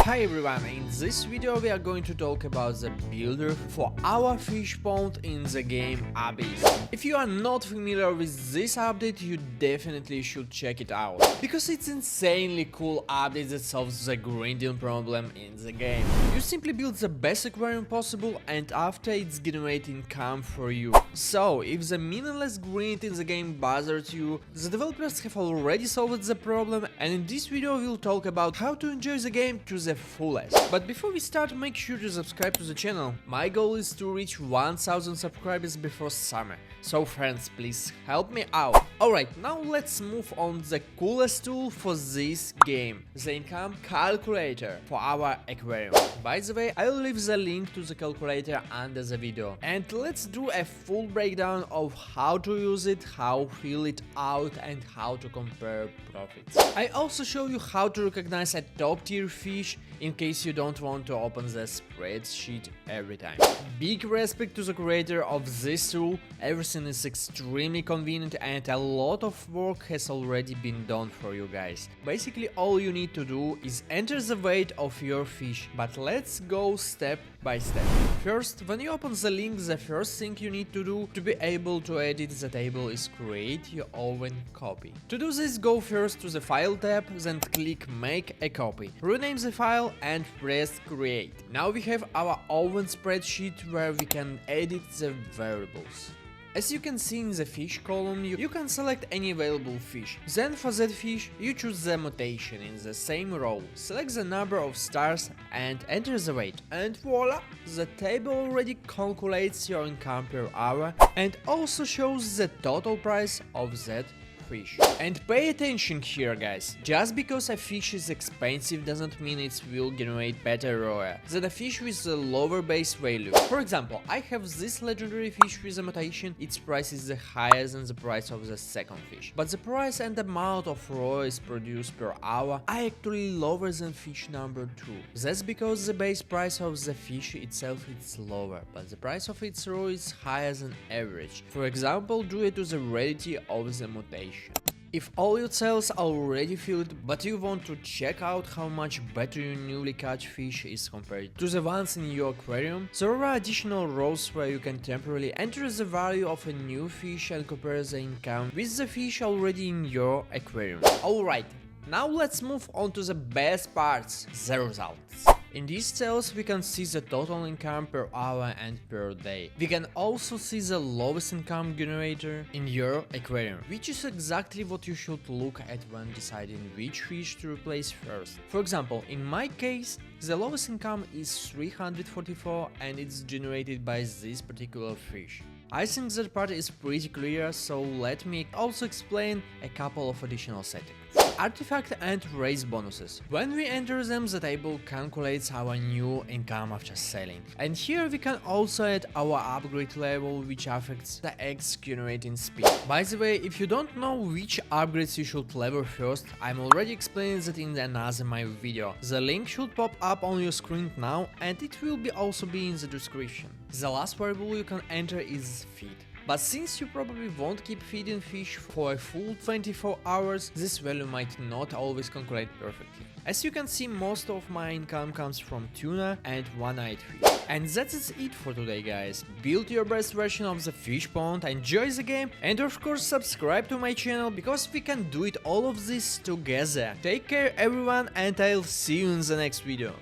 Hi everyone, in this video we are going to talk about the builder for our fish pond in the game Abyss. If you are not familiar with this update, you definitely should check it out, because it's insanely cool update that solves the grinding problem in the game. You simply build the best aquarium possible and after it's generate income for you. So if the meaningless grind in the game bothers you, the developers have already solved the problem, and in this video we'll talk about how to enjoy the game to the fullest. But before we start, make sure to subscribe to the channel. My goal is to reach 1000 subscribers before summer, so friends, please help me out. Alright, now let's move on to the coolest tool for this game, the income calculator for our aquarium. By the way, I will leave the link to the calculator under the video, and let's do a full breakdown of how to use it, how to fill it out, and how to compare profits. I also show you how to recognize a top tier fish in case you don't want to open the spreadsheet every time. Big respect to the creator of this tool, everything is extremely convenient and a lot of work has already been done for you guys. Basically all you need to do is enter the weight of your fish, but let's go step by step. First, when you open the link, the first thing you need to do to be able to edit the table is create your own copy. To do this, go first to the file tab, then click make a copy, rename the file and press create. Now we have our own spreadsheet where we can edit the variables. As you can see in the fish column, you can select any available fish. Then for that fish, you choose the mutation in the same row, select the number of stars and enter the weight. And voila! The table already calculates your income per hour and also shows the total price of that fish. And pay attention here guys, just because a fish is expensive doesn't mean it will generate better ROI than a fish with a lower base value. For example, I have this legendary fish with a mutation, its price is higher than the price of the second fish, but the price and amount of ROI produced per hour are actually lower than fish number 2. That's because the base price of the fish itself is lower, but the price of its ROI is higher than average, for example due to the rarity of the mutation. If all your cells are already filled, but you want to check out how much better your newly caught fish is compared to the ones in your aquarium, there are additional rows where you can temporarily enter the value of a new fish and compare the income with the fish already in your aquarium. Alright, now let's move on to the best parts, the results. In these cells we can see the total income per hour and per day. We can also see the lowest income generator in your aquarium, which is exactly what you should look at when deciding which fish to replace first. For example, in my case, the lowest income is 344 and it's generated by this particular fish. I think that part is pretty clear, so let me also explain a couple of additional settings. Artifact and race bonuses. When we enter them, the table calculates our new income after selling. And here we can also add our upgrade level, which affects the X generating speed. By the way, if you don't know which upgrades you should level first, I'm already explaining that in another my video. The link should pop up on your screen now and it will also be in the description. The last variable you can enter is feed. But since you probably won't keep feeding fish for a full 24 hours, this value might not always calculate perfectly. As you can see, most of my income comes from tuna and one-eyed fish. And that is it for today guys. Build your best version of the fish pond, enjoy the game, and of course subscribe to my channel because we can do it all of this together. Take care everyone and I'll see you in the next video.